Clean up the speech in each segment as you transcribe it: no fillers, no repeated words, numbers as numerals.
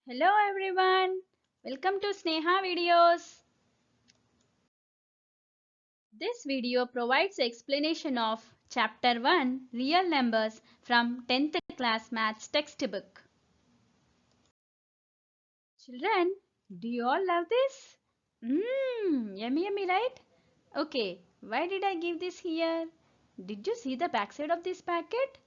Hello everyone, welcome to Sneha Videos. This video provides explanation of Chapter 1 Real Numbers from 10th class maths textbook. Children, do you all love this? Yummy right? Okay, why did I give this here? Did you see the backside of this packet?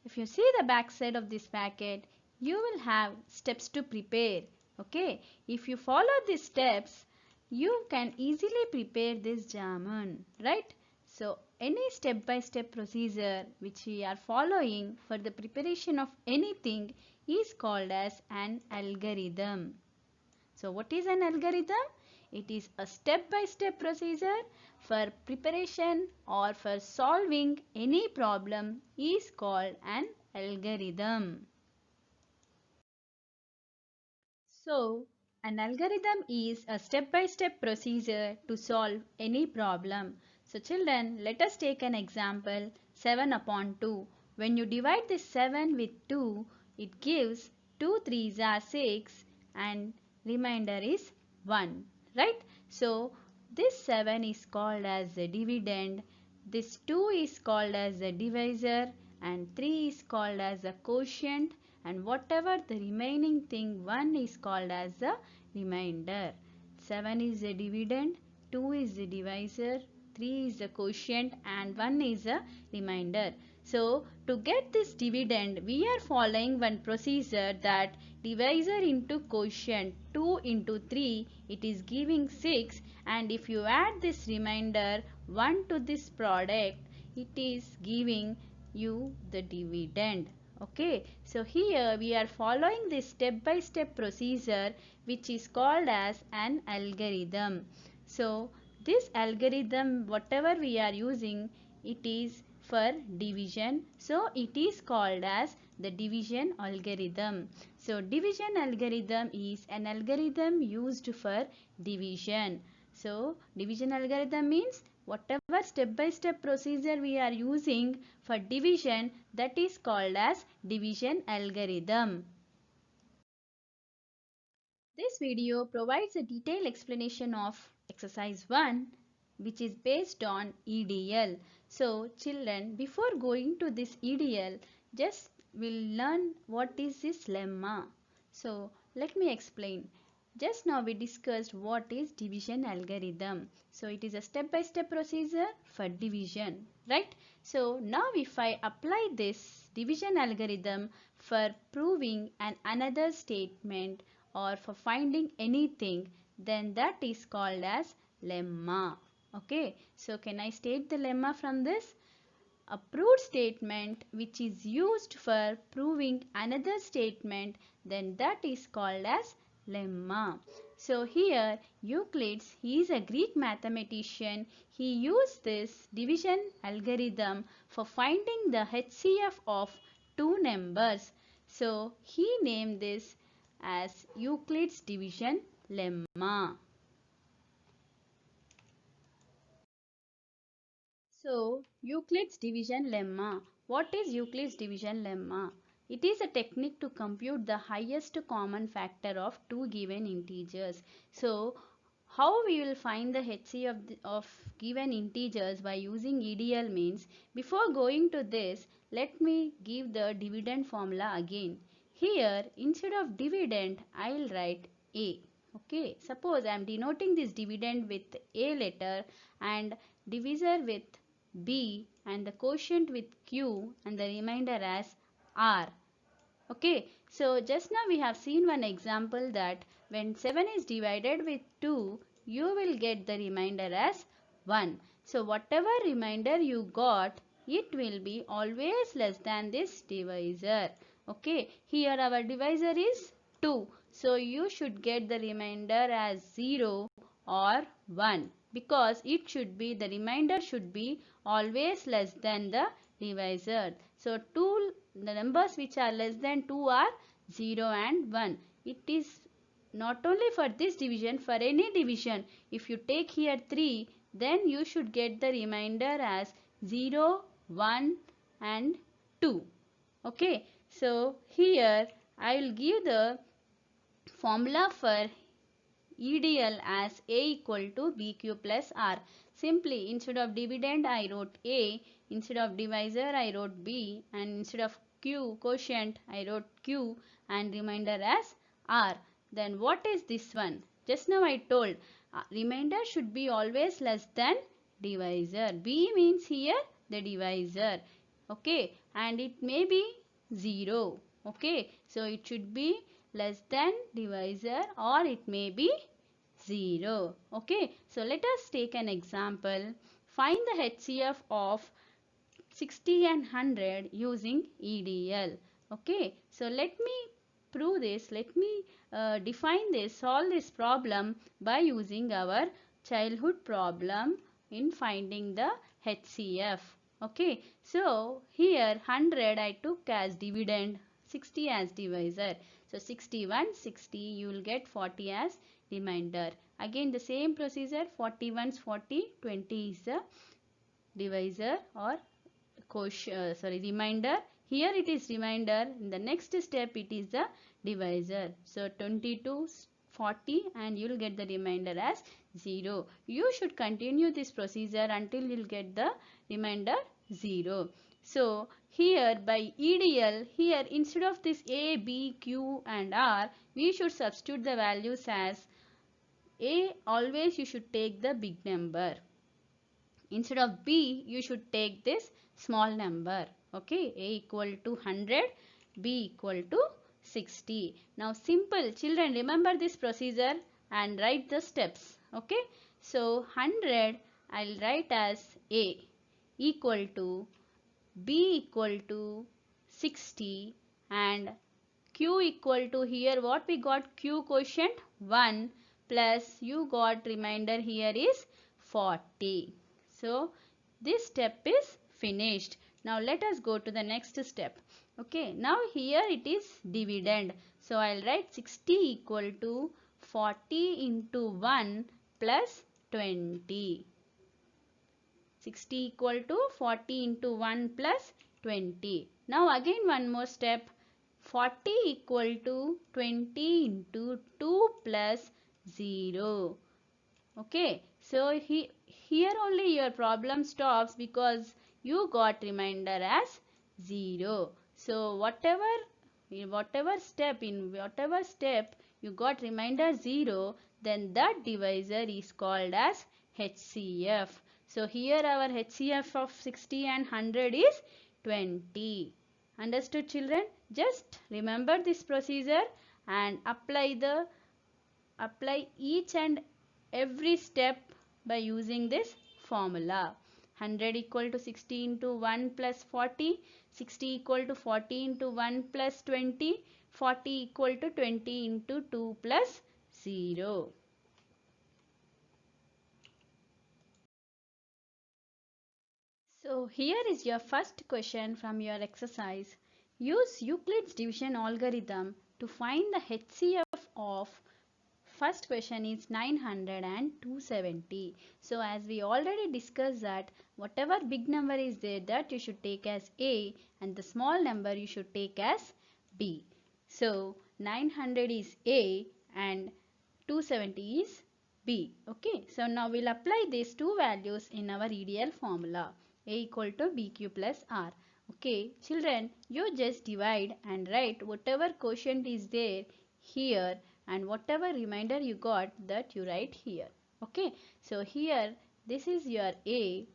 If you see the backside of this packet, you will have steps to prepare. Okay, if you follow these steps, you can easily prepare this jamun, right? So, any step-by-step procedure which we are following for the preparation of anything is called as an algorithm. So what is an algorithm? It is a step-by-step procedure for preparation or for solving any problem is called an algorithm. So an algorithm is a step-by-step procedure to solve any problem. So children, let us take an example 7 upon 2. When you divide this 7 with 2, it gives 2 3s are 6 and remainder is 1, right? So this 7 is called as the dividend, this 2 is called as the divisor and 3 is called as the quotient and whatever the remaining thing 1 is called as the remainder. 7 is the dividend, 2 is the divisor, 3 is the quotient and 1 is the remainder. So to get this dividend we are following one procedure that divisor into quotient 2 into 3 it is giving 6 and if you add this remainder 1 to this product it is giving you the dividend. Okay, so here we are following this step-by-step procedure which is called as an algorithm. So this algorithm whatever we are using it is for division. So it is called as the division algorithm. So division algorithm is an algorithm used for division. So division algorithm means whatever step-by-step procedure we are using for division that is called as division algorithm. This video provides a detailed explanation of exercise 1 which is based on EDL. So children before going to this EDL just will learn what is this lemma. So let me explain. Just now we discussed what is division algorithm. So it is a step-by-step procedure for division, right? So now if I apply this division algorithm for proving another statement or for finding anything, then that is called as lemma. Okay, so can I state the lemma from this? A proved statement which is used for proving another statement, then that is called as lemma. So here Euclid, he is a Greek mathematician. He used this division algorithm for finding the HCF of two numbers. So he named this as Euclid's division lemma. So, Euclid's division lemma. What is Euclid's division lemma? It is a technique to compute the highest common factor of two given integers. So, how we will find the HC of given integers by using EDL means, before going to this, let me give the dividend formula again. Here, instead of dividend, I will write A. Okay, suppose I am denoting this dividend with A letter and divisor with B and the quotient with Q and the remainder as R. Okay, so just now we have seen one example that when 7 is divided with 2, you will get the remainder as 1. So whatever remainder you got, it will be always less than this divisor. Okay, here our divisor is 2. So you should get the remainder as 0 or 1 because it should be the remainder should be always less than the divisor. So the numbers which are less than 2 are 0 and 1. It is not only for this division, for any division. If you take here 3, then you should get the remainder as 0, 1 and 2. Okay. So here I will give the Formula for EDL as A equal to BQ plus R. Simply, instead of dividend I wrote A, instead of divisor I wrote B, and instead of Q quotient I wrote Q, and remainder as R. Then what is this one? Just now I told remainder should be always less than divisor. B means here the divisor. Okay, and it may be 0. Okay, so it should be less than divisor, or it may be 0. Okay, so let us take an example. Find the HCF of 60 and 100 using EDL. Okay, so let me prove this. Let me define this, solve this problem by using our childhood problem in finding the HCF. Okay, so here 100 I took as dividend, 60 as divisor. So 61, 60, you will get 40 as remainder. Again the same procedure, 41 is 40, 20 is the divisor or remainder. Here it is remainder. In the next step it is the divisor. So 22 40, and you will get the remainder as 0. You should continue this procedure until you will get the remainder 0. So here by EDL, here instead of this A, B, Q and R, we should substitute the values as A. Always you should take the big number. Instead of B, you should take this small number. Okay, A equal to 100, B equal to 60. Now simple, children, remember this procedure and write the steps. Okay, so 100 I'll write as A equal to B equal to 60, and Q equal to, here what we got, Q quotient 1 plus you got remainder here is 40. So this step is finished. Now let us go to the next step. Okay, now here it is dividend. So I'll write 60 equal to 40 into 1 plus 20. 60 equal to 40 into 1 plus 20. Now again one more step. 40 equal to 20 into 2 plus 0. Okay, so here only your problem stops because you got remainder as 0. So whatever step you got remainder 0, then that divisor is called as HCF. So here our HCF of 60 and 100 is 20. Understood, children? Just remember this procedure and apply each and every step by using this formula. 100 equal to 60 into 1 plus 40, 60 equal to 40 into 1 plus 20, 40 equal to 20 into 2 plus 0. So here is your first question from your exercise. Use Euclid's division algorithm to find the HCF of, first question is 900 and 270. So as we already discussed that whatever big number is there, that you should take as A, and the small number you should take as B. So 900 is A and 270 is B. Okay, so now we'll apply these two values in our EDL formula. A equal to BQ plus R. Okay, children, you just divide and write whatever quotient is there here, and whatever remainder you got, that you write here. Okay, so here this is your A,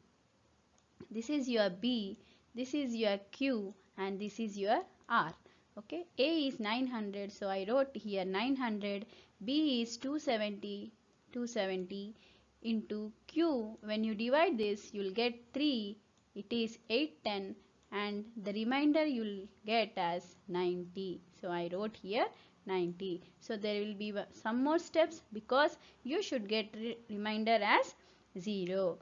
this is your B, this is your Q, and this is your R. Okay, A is 900, so I wrote here 900. B is 270 into Q. When you divide this, you will get 3. It is 810, and the remainder you will get as 90. So I wrote here 90. So there will be some more steps because you should get remainder as 0.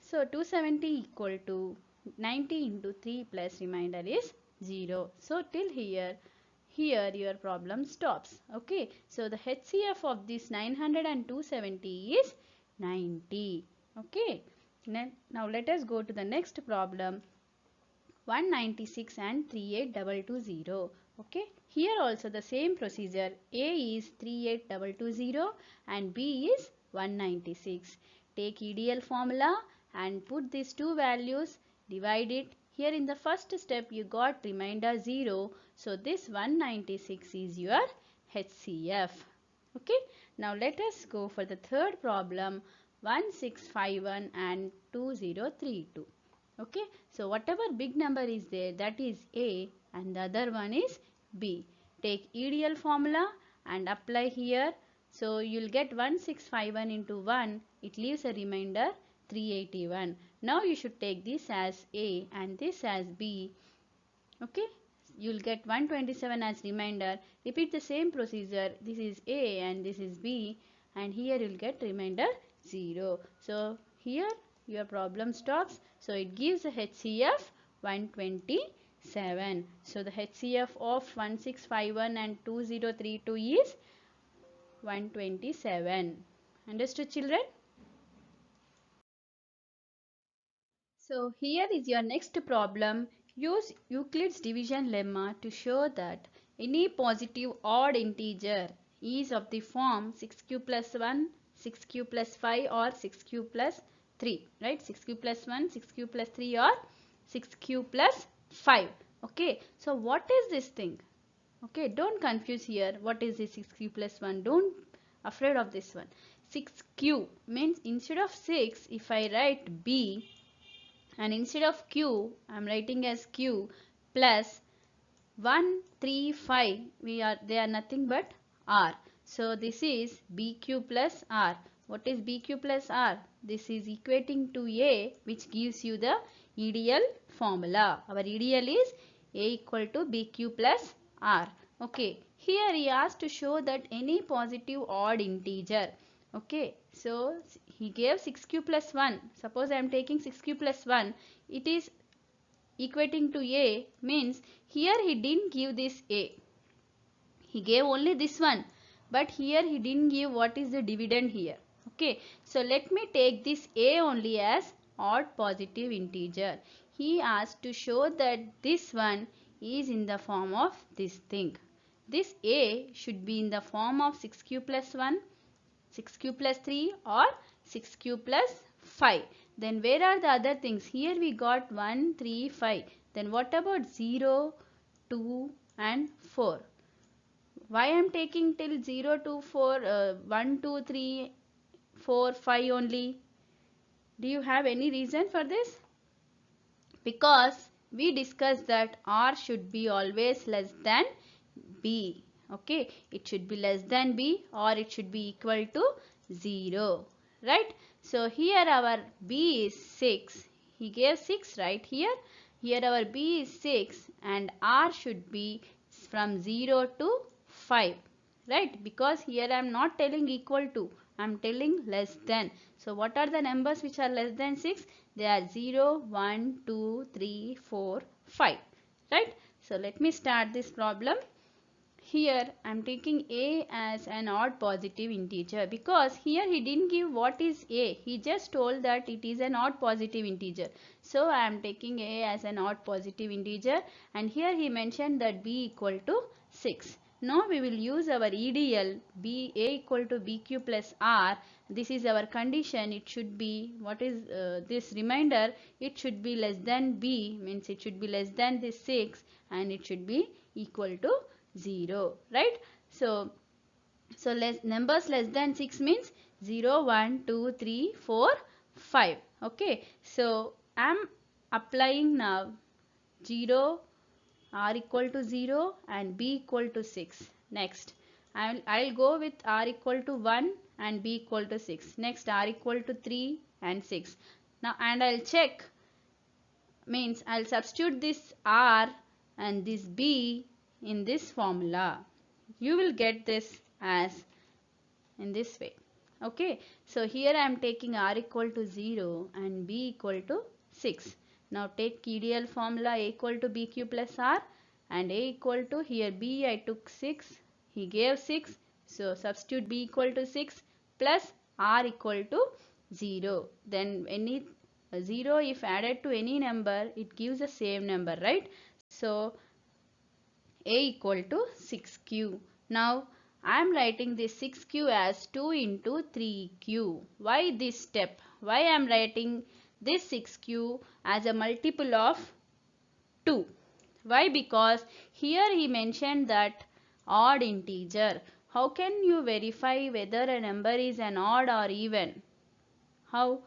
So 270 equal to 90 into 3 plus remainder is 0. So till here your problem stops. Okay, so the HCF of this 900 and 270 is 90. Okay, now let us go to the next problem. 196 and 38220. Okay, Here also the same procedure. A is 38220 and B is 196. Take EDL formula and put these two values, divide it. Here in the first step you got remainder 0. So this 196 is your HCF. Okay. Now let us go for the third problem, 1651 and 2032. Okay. So whatever big number is there, that is A and the other one is B. Take EDL formula and apply here. So you'll get 1651 into 1. It leaves a remainder 381. Now you should take this as A and this as B. Okay. You'll get 127 as remainder. Repeat the same procedure. This is A and this is B. And here you'll get remainder 0. So here your problem stops. So it gives a HCF 127. So the HCF of 1651 and 2032 is 127. Understood, children? So here is your next problem. Use Euclid's division lemma to show that any positive odd integer is of the form 6q plus 1, 6q plus 5 or 6q plus 3. Right? 6q plus 1, 6q plus 3 or 6q plus 5. Okay. So what is this thing? Okay. Don't confuse here. What is this 6q plus 1? Don't afraid of this one. 6q means instead of 6, if I write B, and instead of q I am writing as q plus 1 3 5, they are nothing but r. So this is bq plus r. What is bq plus r? This is equating to a, which gives you the EDL formula. Our EDL is a equal to bq plus r. Okay, here he asked to show that any positive odd integer. Okay, so he gave 6q plus 1. Suppose I am taking 6q plus 1. It is equating to a, means here he didn't give this a. He gave only this one. But here he didn't give what is the dividend here. Okay, so let me take this a only as odd positive integer. He asked to show that this one is in the form of this thing. This a should be in the form of 6q plus 1, 6q plus 3 or 6q plus 5. Then where are the other things? Here we got 1, 3, 5. Then what about 0, 2 and 4? Why I am taking till 0 to 4, 1, 2, 3, 4, 5 only? Do you have any reason for this? Because we discussed that R should be always less than B. Okay, it should be less than B or it should be equal to 0. Right? So here our B is 6. He gave 6 right here. Here our B is 6 and R should be from 0 to 5. Right? Because here I am not telling equal to. I am telling less than. So what are the numbers which are less than 6? They are 0, 1, 2, 3, 4, 5. Right? So let me start this problem. Here I am taking a as an odd positive integer because here he didn't give what is a. He just told that it is an odd positive integer. So I am taking a as an odd positive integer and here he mentioned that b equal to 6. Now we will use our EDL, b a equal to bq plus r. This is our condition. It should be, what is this remainder? It should be less than b, means it should be less than this 6 and it should be equal to 0. Right? So numbers less than 6 means 0, 1, 2, 3, 4, 5. Okay. So I am applying now 0, r equal to 0 and b equal to 6. Next, I'll go with r equal to 1 and b equal to 6. Next, r equal to 3 and 6. Now, and I'll check, means I'll substitute this r and this b in this formula. You will get this as in this way. Okay. So here I am taking r equal to 0 and b equal to 6. Now take EDL formula, a equal to bq plus r and a equal to, here b I took 6. He gave 6. So substitute b equal to 6 plus r equal to 0. Then any 0 if added to any number, it gives the same number, right? So a equal to 6q. Now I am writing this 6q as 2 into 3q. Why this step? Why I am writing this 6q as a multiple of 2? Why? Because here he mentioned that odd integer. How can you verify whether a number is an odd or even? How?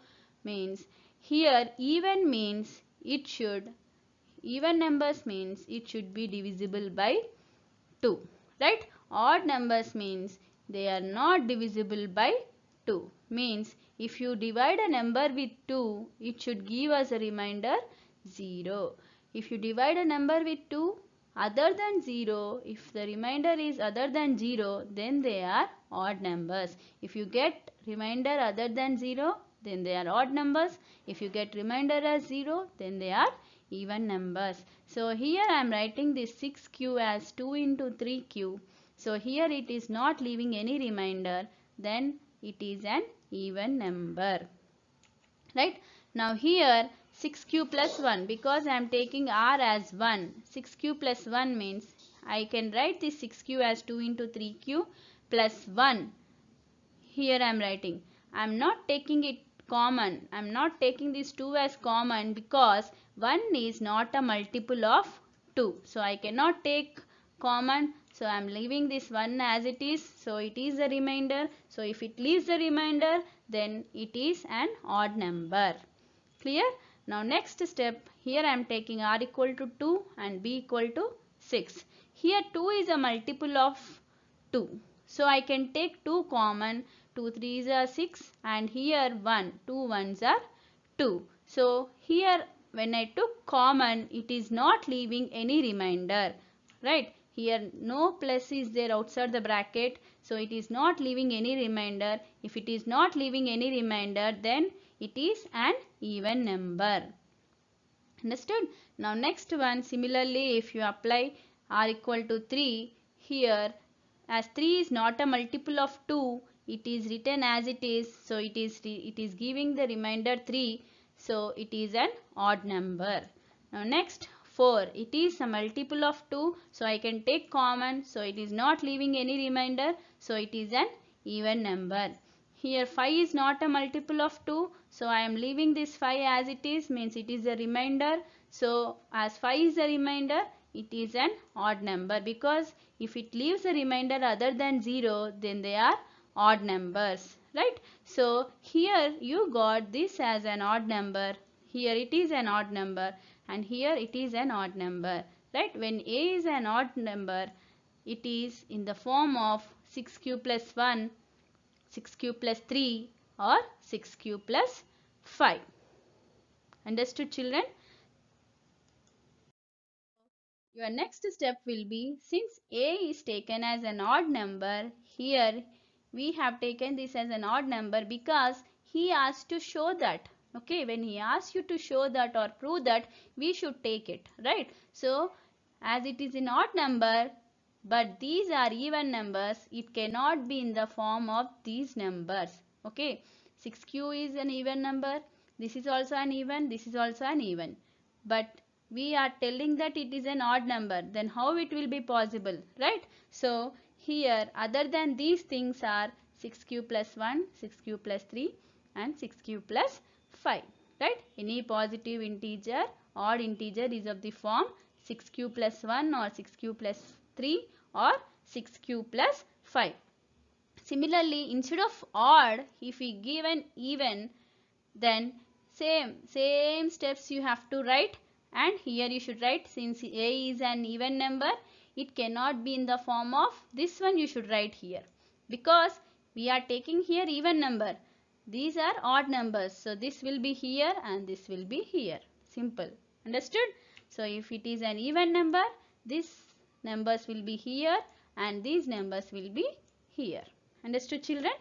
Means here even means it should, even numbers means it should be divisible by 2, right? Odd numbers means they are not divisible by 2. Means if you divide a number with 2, it should give us a remainder 0. If you divide a number with 2 other than 0, if the remainder is other than 0, then they are odd numbers. If you get remainder other than 0, then they are odd numbers. If you get remainder as 0, then they are even numbers. So here I am writing this 6q as 2 into 3q. So here it is not leaving any remainder, then it is an even number. Right? Now here 6q plus 1, because I am taking r as 1. 6q plus 1 means I can write this 6q as 2 into 3q plus 1. Here I am writing. I am not taking it common. I am not taking this 2 as common because 1 is not a multiple of 2. So I cannot take common. So I am leaving this 1 as it is. So it is the remainder. So if it leaves the remainder, then it is an odd number. Clear? Now next step, here I am taking r equal to 2 and b equal to 6. Here 2 is a multiple of 2. So I can take 2 common. 2 3s are 6 and here 1. 2 1s are 2. So here when I took common, it is not leaving any remainder. Right? Here no plus is there outside the bracket. So it is not leaving any remainder. If it is not leaving any remainder, then it is an even number. Understood? Now next one, similarly if you apply r equal to 3, here as 3 is not a multiple of 2, it is written as it is. So it is giving the remainder 3. So it is an odd number. Now next 4, it is a multiple of 2. So I can take common. So it is not leaving any remainder. So it is an even number. Here 5 is not a multiple of 2. So I am leaving this 5 as it is, means it is a remainder. So as 5 is a remainder, it is an odd number, because if it leaves a remainder other than 0, then they are odd numbers. Right? So here you got this as an odd number. Here it is an odd number and here it is an odd number. Right? When a is an odd number, it is in the form of 6q plus 1, 6q plus 3 or 6q plus 5. Understood, children? Your next step will be, since a is taken as an odd number, here we have taken this as an odd number because he asked to show that. Okay, when he asks you to show that or prove that, we should take it, right? So as it is an odd number, but these are even numbers, it cannot be in the form of these numbers. Okay, 6q is an even number, this is also an even, this is also an even, but we are telling that it is an odd number, then how it will be possible, right? So here other than these things are 6q plus 1, 6q plus 3 and 6q plus 5, right? Any positive integer, odd integer is of the form 6q plus 1 or 6q plus 3 or 6q plus 5. Similarly, instead of odd, if we give an even, then same steps you have to write, and here you should write, since a is an even number, it cannot be in the form of this one. You should write here because we are taking here even number, these are odd numbers, so this will be here and this will be here. Simple. Understood? So if it is an even number, these numbers will be here and these numbers will be here. Understood, children?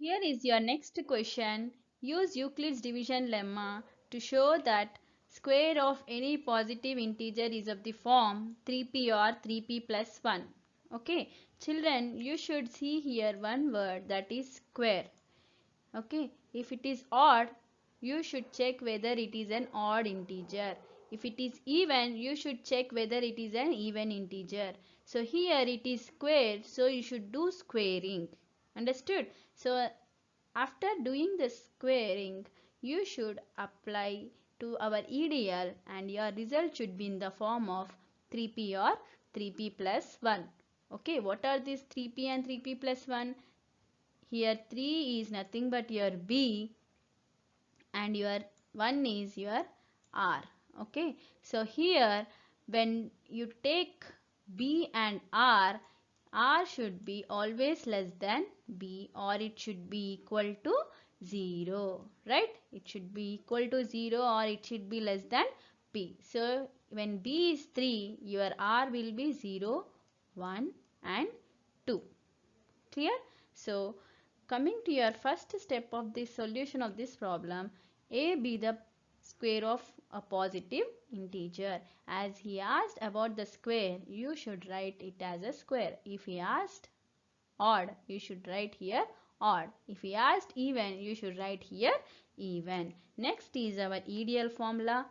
Here is your next question. Use Euclid's division lemma to show that square of any positive integer is of the form 3p or 3p plus 1. Okay, children, you should see here one word, that is square. Okay, if it is odd, you should check whether it is an odd integer. If it is even, you should check whether it is an even integer. So here it is squared, so you should do squaring. Understood? So after doing the squaring, you should apply to our EDL and your result should be in the form of 3p or 3p plus 1. Okay, what are these 3p and 3p plus 1? Here 3 is nothing but your b and your 1 is your r. Okay, so here when you take b and r should be always less than b or it should be equal to 0, right? It should be equal to 0 or it should be less than b. So when b is 3, your r will be 0, 1 and 2. Clear? So coming to your first step of the solution of this problem, a be the square of a positive integer. As he asked about the square, you should write it as a square. If he asked odd, you should write here odd. If he asked even, you should write here even. Next is our EDL formula,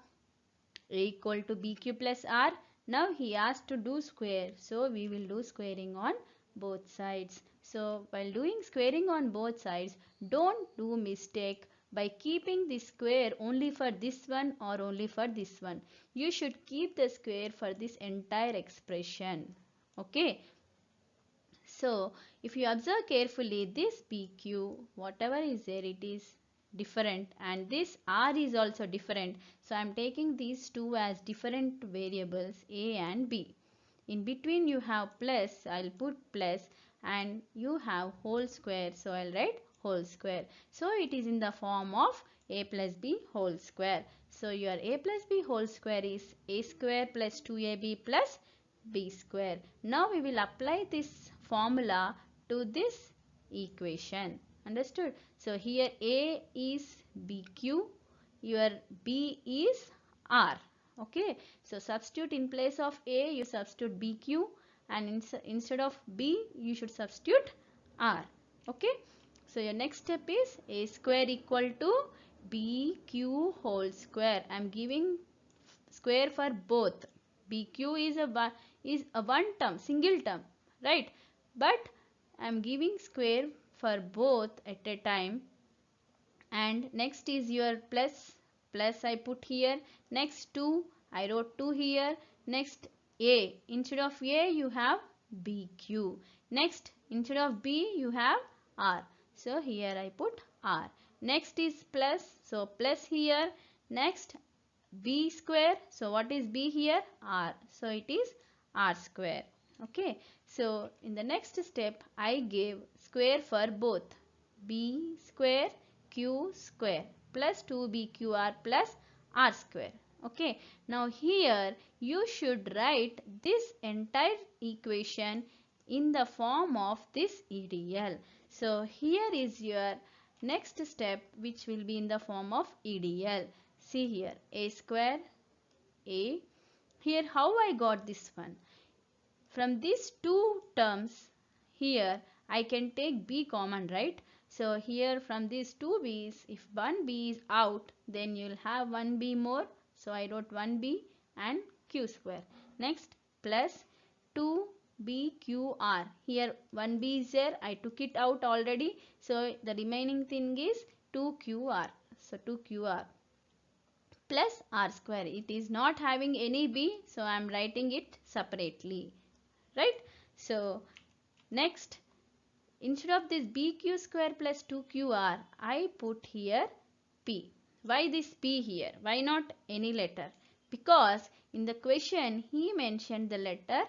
a equal to bq plus r. Now he asked to do square, so we will do squaring on both sides. So while doing squaring on both sides, don't do mistake by keeping the square only for this one or only for this one. You should keep the square for this entire expression. Okay. So if you observe carefully, this PQ, whatever is there, it is different and this R is also different. So I am taking these two as different variables A and B. In between you have plus, I will put plus, and you have whole square, so I will write whole square. So it is in the form of a plus b whole square. So your a plus b whole square is a square plus 2ab plus b square. Now we will apply this formula to this equation. Understood? So here a is bq, your b is r. Okay, so substitute in place of a, you substitute bq, and instead of b, you should substitute r. Okay, so your next step is a square equal to bq whole square. I am giving square for both. bq is a one term, single term, right? But I am giving square for both at a time. And next is your plus I put here. Next 2, I wrote 2 here. Next a, instead of a you have bq. Next instead of b you have r. So here I put r. Next is plus, so plus here. Next b square, so what is b here? R. So it is r square. Okay, so in the next step I gave square for both b square q square plus 2bqr plus r square. Okay, now here you should write this entire equation in the form of this EDL. So here is your next step, which will be in the form of EDL. See here, a square a. Here how I got this one? From these two terms here I can take b common, right? So here from these two b's, if one b is out, then you will have one b more. So I wrote 1b and q square. Next plus 2bqr. Here 1b is there, I took it out already. So the remaining thing is 2qr. So 2qr plus r square. It is not having any b, so I am writing it separately, right? So next, instead of this bq square plus 2qr, I put here p. Why this p here? Why not any letter? Because in the question he mentioned the letter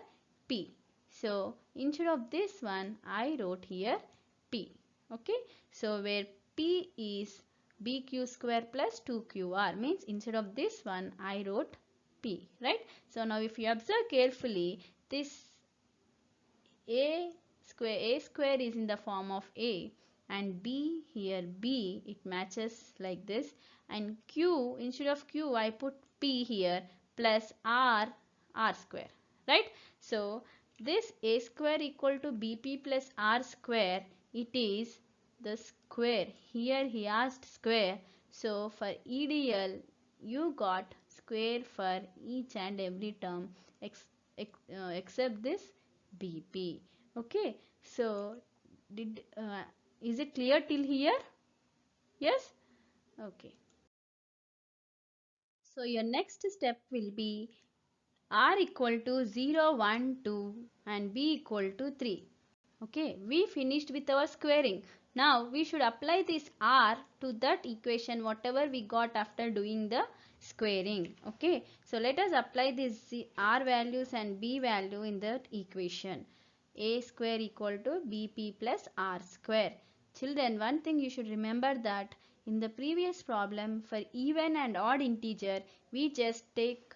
p. So instead of this one, I wrote here p. Okay, so where p is bq square plus 2qr, means instead of this one I wrote p, right? So now if you observe carefully, this a square is in the form of a, and b here b, it matches like this, and q, instead of q I put p here plus r square, right? So this a square equal to bp plus r square, it is the square. Here he asked square, So for EDL, you got square for each and every term except this BP. Okay, so is it clear till here? Yes? Okay. So your next step will be r equal to 0, 1, 2 and b equal to 3. Okay, we finished with our squaring. Now we should apply this r to that equation whatever we got after doing the squaring. Okay, so let us apply this r values and b value in that equation. A square equal to bp plus r square. Children, one thing you should remember that in the previous problem for even and odd integer we just take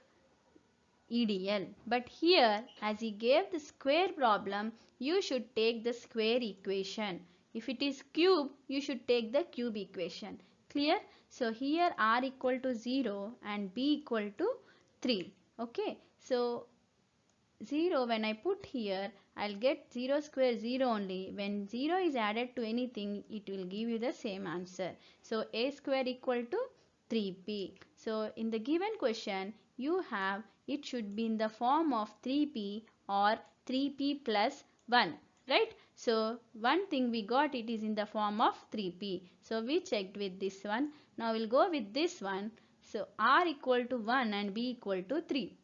EDL. But here, as he gave the square problem, you should take the square equation. If it is cube, you should take the cube equation. Clear? So here r equal to 0 and b equal to 3. Okay. So 0 when I put here, I'll get 0 square 0 only. When 0 is added to anything, it will give you the same answer. So a square equal to 3p. So in the given question, you have it should be in the form of 3p or 3p plus 1. Right? So one thing we got it is in the form of 3p. So we checked with this one. Now we'll go with this one. So r equal to 1 and b equal to 3.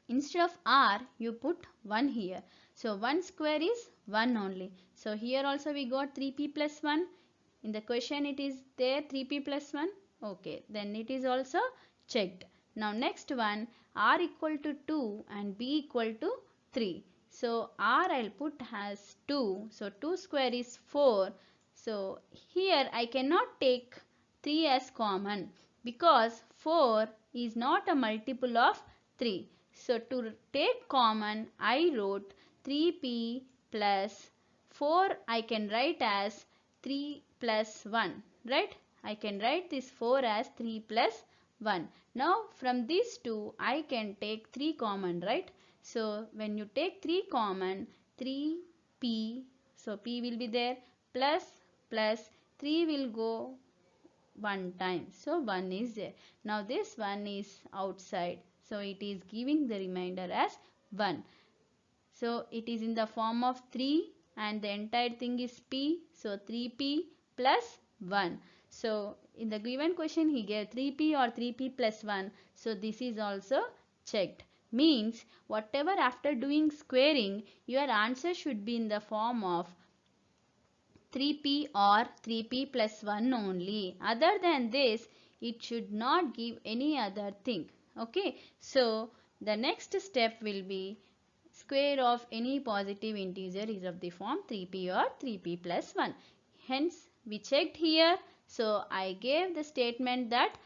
Instead of r, you put 1 here. So 1 square is 1 only. So here also we got 3p plus 1. In the question it is there 3p plus 1. Okay, then it is also checked. Now next one, r equal to 2 and b equal to 3. So r I'll put as 2. So 2 square is 4. So here I cannot take 3 as common because 4 is not a multiple of 3. So to take common, I wrote 3p plus 4 I can write as 3 plus 1. Right? I can write this 4 as 3 plus 1. Now from these two I can take 3 common. Right? So when you take 3 common, 3p, so p will be there, plus 3 will go one time. So 1 is there. Now this 1 is outside. So it is giving the remainder as 1. So it is in the form of 3 and the entire thing is p. So 3p plus 1. So in the given question he gave 3p or 3p plus 1. So this is also checked. Means whatever after doing squaring your answer should be in the form of 3p or 3p plus 1 only. Other than this, it should not give any other thing. Okay. So, the next step will be square of any positive integer is of the form 3p or 3p plus 1. Hence, we checked here. So, I gave the statement that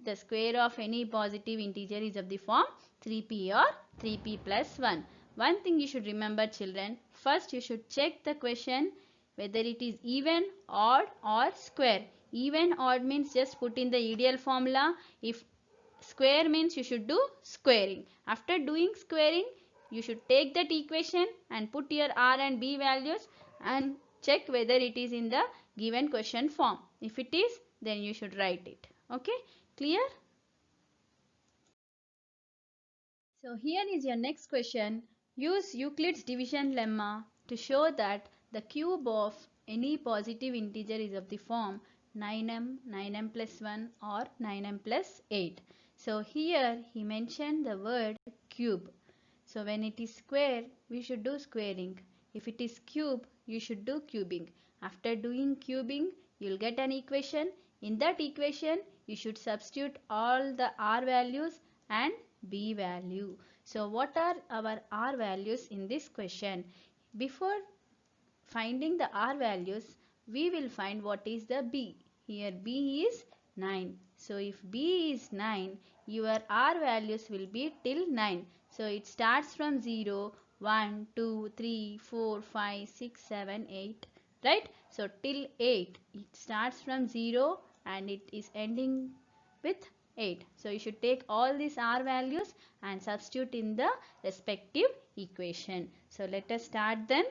the square of any positive integer is of the form 3p or 3p plus 1. One thing you should remember children, first you should check the question whether it is even, odd or square. Even, odd means just put in the ideal formula. If square means you should do squaring. After doing squaring, you should take that equation and put your r and b values and check whether it is in the given question form. If it is, then you should write it. Okay, clear? So here is your next question. Use Euclid's division lemma to show that the cube of any positive integer is of the form 9m, 9m plus 1 or 9m plus 8. So here he mentioned the word cube. So when it is square, we should do squaring. If it is cube, you should do cubing. After doing cubing, you will get an equation. In that equation, you should substitute all the r values and b value. So what are our r values in this question? Before finding the r values, we will find what is the b. Here b is 9. So if b is 9, your r values will be till 9. So it starts from 0, 1, 2, 3, 4, 5, 6, 7, 8. Right? So till 8. It starts from 0 and it is ending with 8. So you should take all these r values and substitute in the respective equation. So let us start then.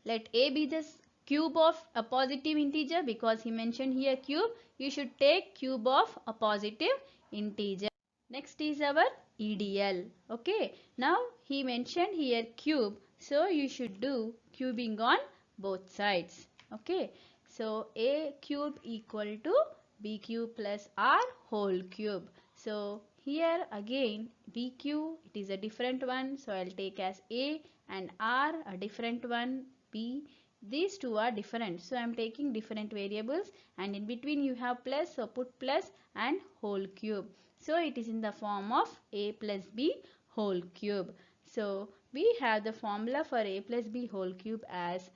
Let a be the cube of a positive integer, because he mentioned here cube, you should take cube of a positive integer. Next is our EDL. Okay, now he mentioned here cube, so you should do cubing on both sides. Okay, so a cube equal to b cube plus r whole cube. So here again bq, it is a different one, so I'll take as a, and r a different one, b. These two are different, so I am taking different variables, and in between you have plus, so put plus and whole cube. So it is in the form of a plus b whole cube. So we have the formula for a plus b whole cube as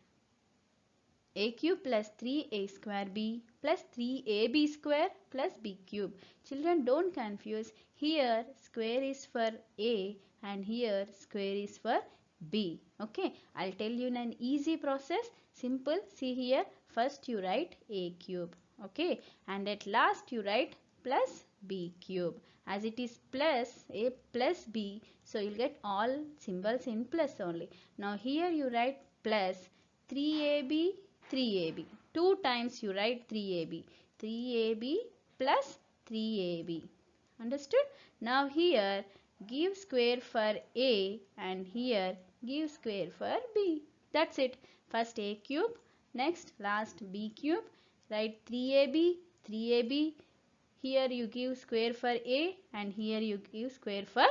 a cube plus 3a square b plus 3ab square plus b cube. Children, don't confuse. Here square is for a and here square is for b. Okay, I'll tell you in an easy process. Simple. See here, first you write a cube. Okay, and at last you write plus b cube. As it is plus a plus b, so you'll get all symbols in plus only. Now here you write plus 3ab 3ab. Two times you write 3ab. 3ab plus 3ab. Understood? Now here give square for a and here give square for b. That's it. First a cube, next last b cube. Write 3ab, 3ab. Here you give square for a and here you give square for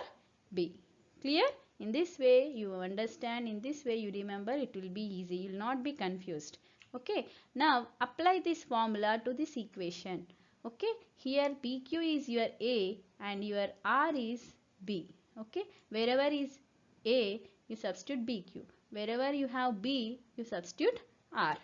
b. Clear? In this way you understand, in this way you remember, it will be easy. You will not be confused. Okay, now apply this formula to this equation. Okay, here BQ is your A and your R is B. Okay, wherever is A, you substitute BQ. Wherever you have B, you substitute R.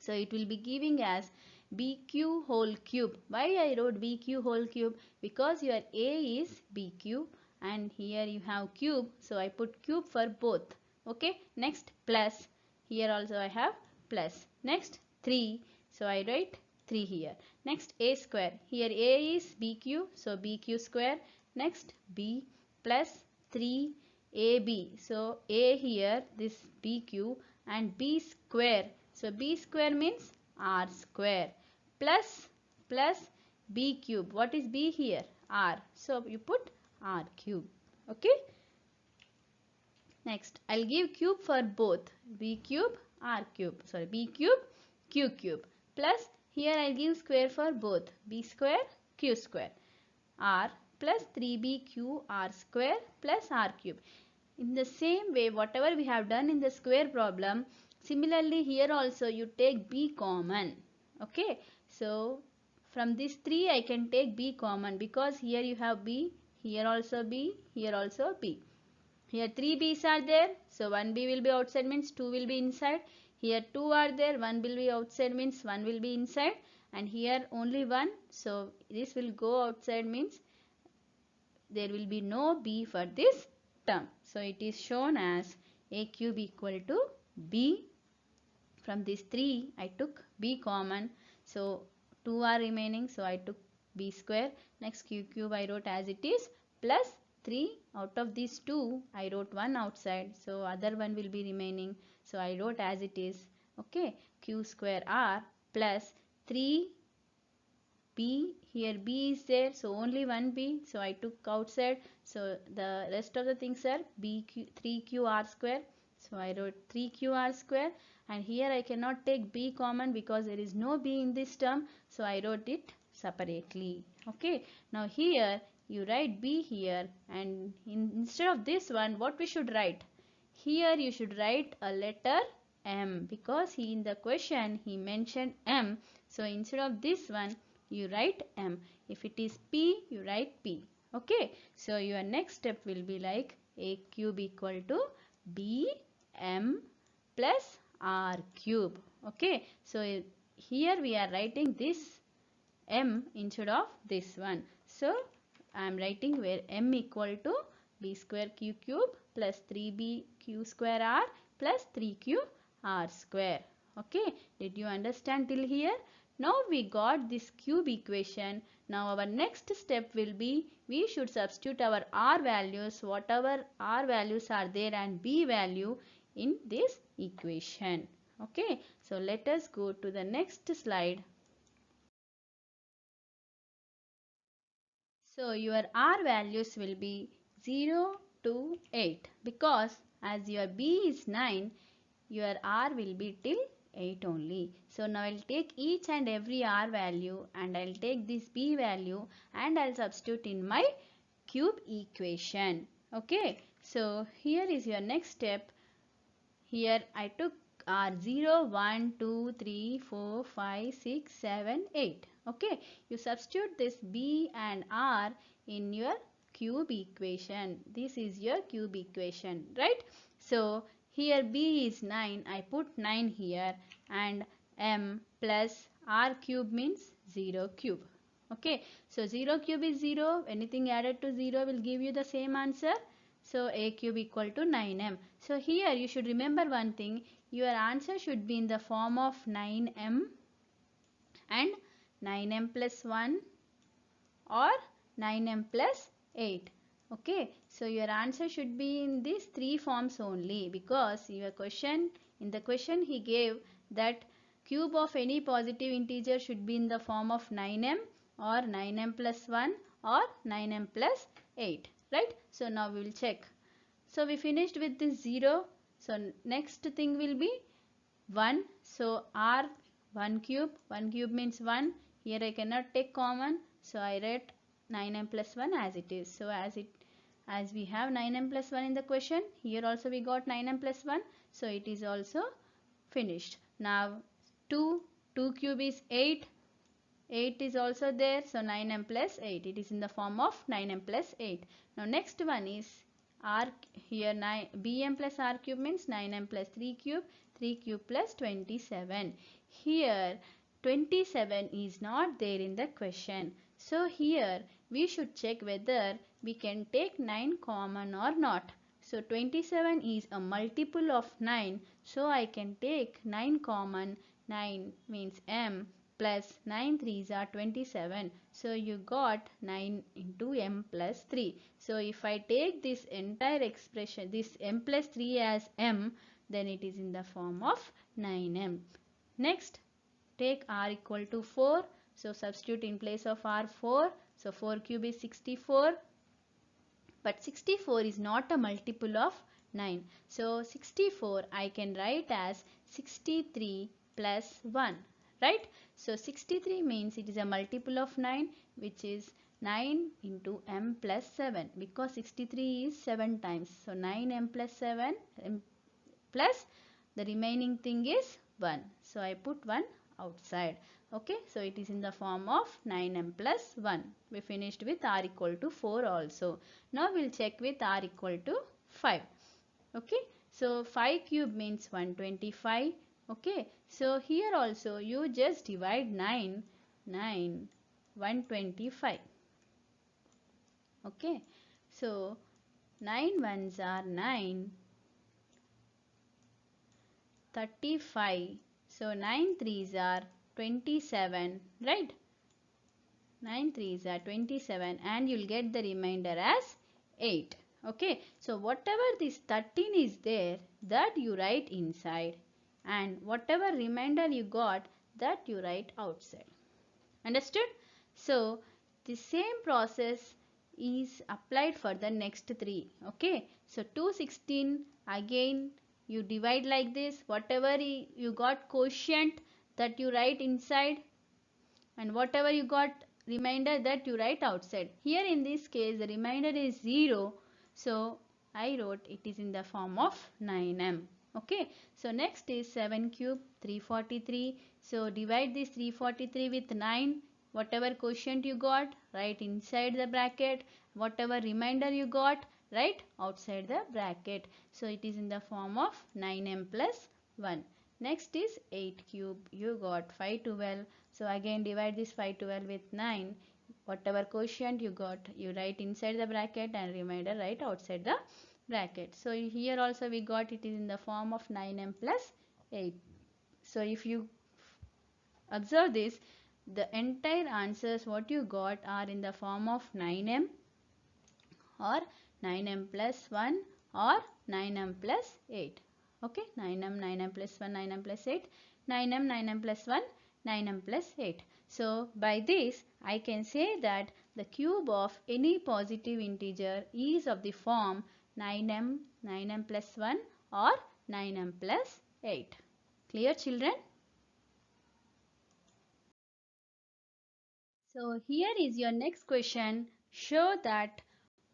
So it will be giving as BQ whole cube. Why I wrote BQ whole cube? Because your A is BQ and here you have cube. So I put cube for both. Okay, next plus. Here also I have plus. Next 3, so I write 3 here. Next a square, here a is bq, so bq square. Next b plus 3ab, so a here this bq and b square, so b square means r square, plus b cube. What is b here? R, so you put r cube. Okay, next I'll give cube for both, b cube r cube, sorry b cube q cube, plus here I give square for both, b square q square, r plus 3bq r square plus r cube. In the same way whatever we have done in the square problem, similarly here also you take b common. Okay, so from these 3 I can take b common because here you have b, here also b, here also b. Here 3 b's are there, so 1 b will be outside means 2 will be inside. Here 2 are there, 1 will be outside means 1 will be inside. And here only 1, so this will go outside means there will be no b for this term. So it is shown as a cube equal to b. From these 3 I took b common, so 2 are remaining, so I took b square. Next q cube I wrote as it is, plus 3, out of these 2 I wrote 1 outside, so other one will be remaining, so I wrote as it is. Okay, q square r plus 3 b, here b is there, so only 1 b, so I took outside, so the rest of the things are b 3q r square, so I wrote 3q r square. And here I cannot take b common because there is no b in this term, so I wrote it separately. Okay, now here you write b here, and instead of this one what we should write? Here you should write a letter m because in the question he mentioned m, so instead of this one you write m. If it is p, you write p. Okay, so your next step will be like a cube equal to b m plus r cube. Okay, so here we are writing this m instead of this one, so I am writing where m equal to b square q cube plus 3b q square r plus 3q r square. Okay, did you understand till here? Now we got this cube equation. Now our next step will be, we should substitute our r values, whatever r values are there, and b value in this equation. Okay, so let us go to the next slide. So your R values will be 0 to 8 because as your B is 9, your R will be till 8 only. So now I'll take each and every R value and I'll take this B value and I'll substitute in my cube equation. Okay, so here is your next step. Here I took R 0, 1, 2, 3, 4, 5, 6, 7, 8. Okay, you substitute this B and R in your cube equation. This is your cube equation, right? So here B is 9. I put 9 here and M plus R cube means 0 cube. Okay, so 0 cube is 0. Anything added to 0 will give you the same answer. So a cube equal to 9m. So here you should remember one thing. Your answer should be in the form of 9m and 9m plus 1 or 9m plus 8. Okay. So your answer should be in these three forms only because in the question he gave that cube of any positive integer should be in the form of 9m or 9m plus 1 or 9m plus 8. Right? So now we will check. So we finished with this 0. So next thing will be 1. So R 1 cube means 1. Here I cannot take common. So I write 9m plus 1 as it is. So as we have 9m plus 1 in the question, here also we got 9m plus 1. So it is also finished. Now 2 cube is 8. 8 is also there. So 9m plus 8. It is in the form of 9m plus 8. Now next one is R here 9 bm plus r cube means 9m plus 3 cube plus 27. Here 27 is not there in the question. So here we should check whether we can take 9 common or not. So 27 is a multiple of 9. So I can take 9 common. 9 means m plus 9 threes are 27. So you got 9 into m plus 3. So if I take this entire expression, this m plus 3 as m, then it is in the form of 9m. Next, take r equal to 4. So substitute in place of r 4. So 4 cube is 64. But 64 is not a multiple of 9. So 64 I can write as 63 plus 1. Right? So 63 means it is a multiple of 9 which is 9 into m plus 7 because 63 is 7 times. So 9m plus 7 m plus the remaining thing is 1. So I put 1 outside. Okay, so it is in the form of 9m plus 1. We finished with r equal to 4 also. Now we'll check with r equal to 5. Okay, so 5 cube means 125. Okay, so here also you just divide 9, 125. Okay, so 9 ones are 9, 35. So 9 threes are 27, right? 9 threes are 27 and you'll get the remainder as 8. Okay, so whatever this 13 is there, that you write inside and whatever remainder you got, that you write outside. Understood? So the same process is applied for the next 3. Okay, so 216 again you divide like this. Whatever you got quotient, that you write inside and whatever you got remainder, that you write outside. Here in this case the remainder is 0. So I wrote it is in the form of 9m. Okay, so next is 7 cube 343. So divide this 343 with 9. Whatever quotient you got, write inside the bracket. Whatever remainder you got, write outside the bracket. So it is in the form of 9m plus 1. Next is 8 cube. You got 512. So again divide this 512 with 9. Whatever quotient you got, you write inside the bracket and remainder write outside the bracket. So here also we got it is in the form of 9m plus 8. So if you observe this, the entire answers what you got are in the form of 9m or 9m plus 1 or 9m plus 8. Okay, 9m plus 1, 9m plus 8, 9m plus 1, 9m plus 8. So by this I can say that the cube of any positive integer is of the form 9m, 9m plus 1 or 9m plus 8. Clear, children? So here is your next question. Show that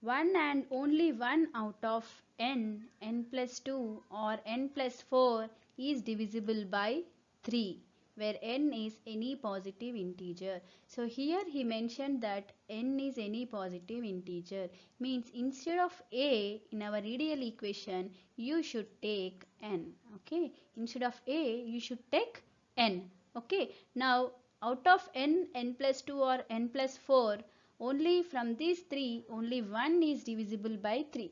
1 and only 1 out of n plus 2 or n plus 4 is divisible by 3, where n is any positive integer. So here he mentioned that n is any positive integer. Means instead of a in our ideal equation, you should take n. Okay. Instead of a, you should take n. Okay. Now out of n plus 2 or n plus 4, only from these three, only 1 is divisible by 3.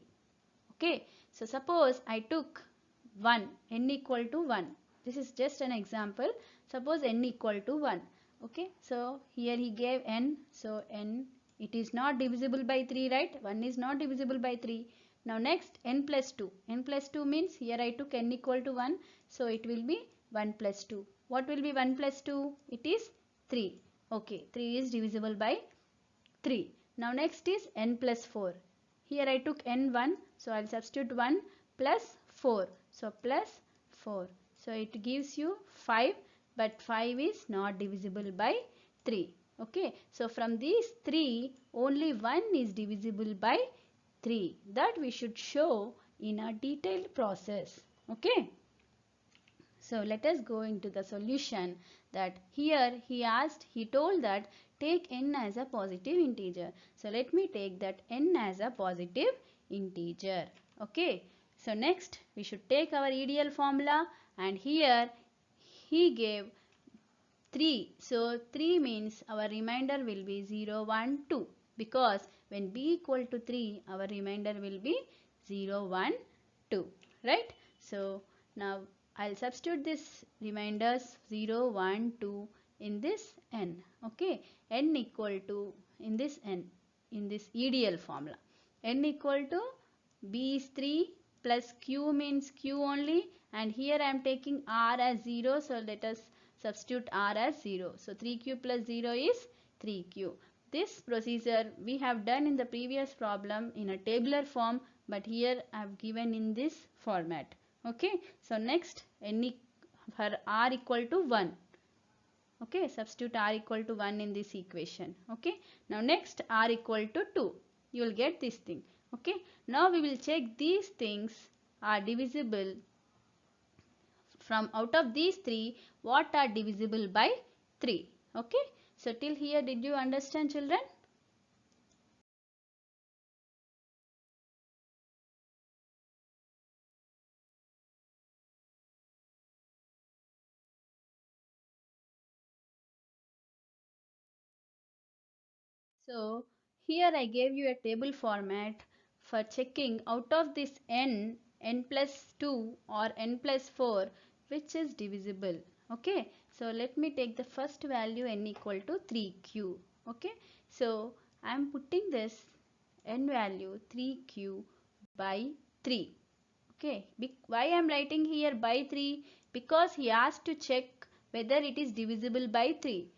Okay. So suppose I took 1, n equal to 1. This is just an example. Suppose n equal to 1. Okay. So here he gave n. So n, it is not divisible by 3, right? 1 is not divisible by 3. Now next n plus 2. n plus 2 means here I took n equal to 1. So it will be 1 plus 2. What will be 1 plus 2? It is 3. Okay. 3 is divisible by 3. Now next is n plus 4. Here I took n1, so I'll substitute 1 plus 4. So plus 4. So it gives you 5, but 5 is not divisible by 3. Okay. So from these 3, only 1 is divisible by 3. That we should show in a detailed process. Okay. So let us go into the solution. That here he told that take n as a positive integer. So let me take that n as a positive integer. Okay. So next we should take our ideal formula, and here he gave 3. So 3 means our remainder will be 0, 1, 2, because when b equal to 3, our remainder will be 0, 1, 2. Right? So now I'll substitute this reminders 0, 1, 2 in this n. Okay. N equal to, in this n, in this ideal formula. N equal to b is 3 plus q means q only, and here I am taking r as 0. So let us substitute r as 0. So 3q plus 0 is 3q. This procedure we have done in the previous problem in a tabular form, but here I have given in this format. Okay. So next for r equal to 1. Okay. Substitute r equal to 1 in this equation. Okay. Now next r equal to 2. You will get this thing. Okay. Now we will check these things are divisible. From out of these three, what are divisible by 3? Okay. So till here, did you understand, children? So here I gave you a table format for checking out of this n plus 2 or n plus 4, which is divisible. Okay. So let me take the first value n equal to 3q. Okay. So I am putting this n value 3q by 3. Okay. Why I am writing here by 3? Because he asked to check whether it is divisible by 3.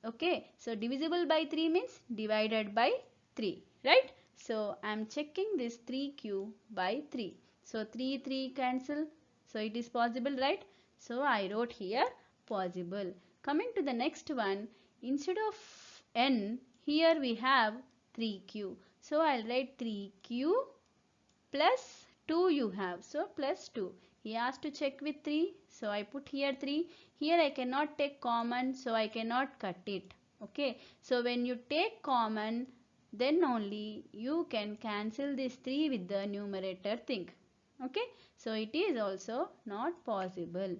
Okay. So divisible by 3 means divided by 3. Right. So I am checking this 3q by 3. So 3, 3 cancel. So it is possible, right? So I wrote here possible. Coming to the next one, instead of n, here we have 3q. So I'll write 3q plus 2 you have. So plus 2. He asked to check with 3. So I put here 3. Here I cannot take common. So I cannot cut it. Okay. So when you take common, then only you can cancel this 3 with the numerator thing. Okay. So it is also not possible.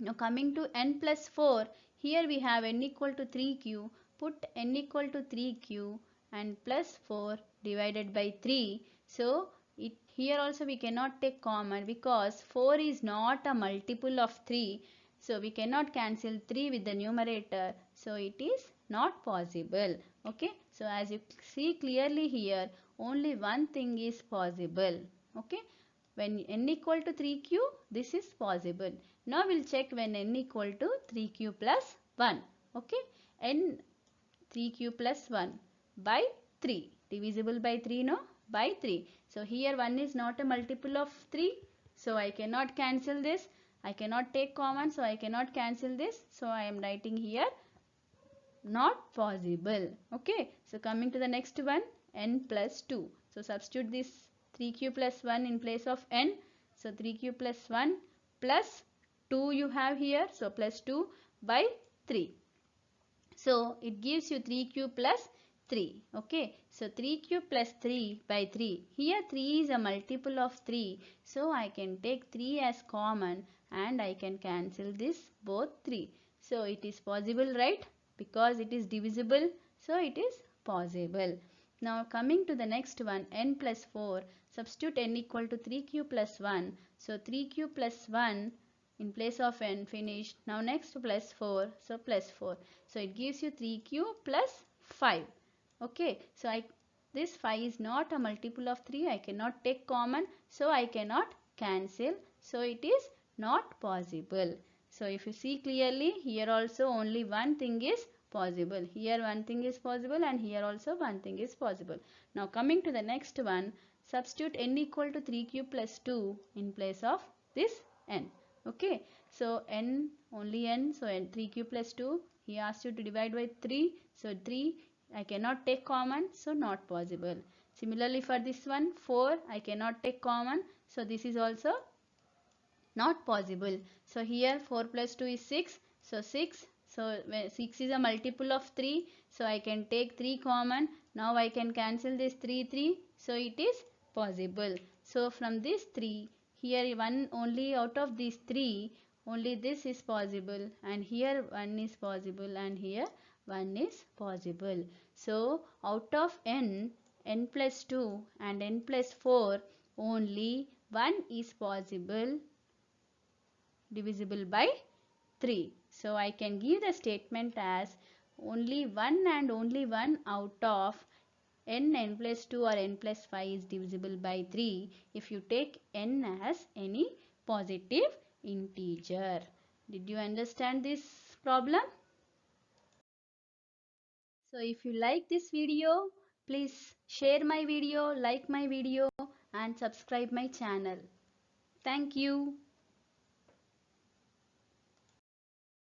Now coming to n plus 4. Here we have n equal to 3q. Put n equal to 3q and plus 4 divided by 3. So here also we cannot take common because 4 is not a multiple of 3. So we cannot cancel 3 with the numerator. So it is not possible. Okay. So as you see clearly here, only one thing is possible. Okay. when n equal to 3q, this is possible. Now we'll check when n equal to 3q plus 1. Okay, n 3q plus 1 by 3. Divisible by 3, no? By 3. So here 1 is not a multiple of 3. So I cannot cancel this. I cannot take common. So I cannot cancel this. So I am writing here not possible. Okay. So coming to the next one, n plus 2. So substitute this 3q plus 1 in place of n. So 3q plus 1 plus 2 you have here. So plus 2 by 3. So it gives you 3q plus 3. Okay. So 3q plus 3 by 3. Here 3 is a multiple of 3. So I can take 3 as common and I can cancel this both 3. So it is possible, right? Because it is divisible. So it is possible. Now coming to the next one, n plus 4. Substitute n equal to 3q plus 1. So 3q plus 1 in place of n, finished. Now next plus 4, so plus 4. So it gives you 3q plus 5. Okay, so this 5 is not a multiple of 3. I cannot take common, so I cannot cancel. So it is not possible. So if you see clearly, here also only one thing is possible. Here one thing is possible and here also one thing is possible. Now coming to the next one, substitute n equal to 3q plus 2 in place of this n. Okay, so n, only n, so n 3q plus 2, he asked you to divide by 3, so 3 I cannot take common, so not possible. Similarly for this one, 4 I cannot take common, so this is also not possible. So here 4 plus 2 is 6, so 6, so 6 is a multiple of 3, so I can take 3 common. Now I can cancel this 3, so it is possible. So from this 3, here one only out of these 3, only this is possible, and here 1 is possible, and here 1 is possible. So out of n, n plus 2 and n plus 4, only 1 is possible, divisible by 3. So I can give the statement as only 1 and only 1 out of n plus 2 or n plus 5 is divisible by 3 if you take n as any positive integer. Did you understand this problem? So if you like this video, please share my video, like my video and subscribe my channel. Thank you.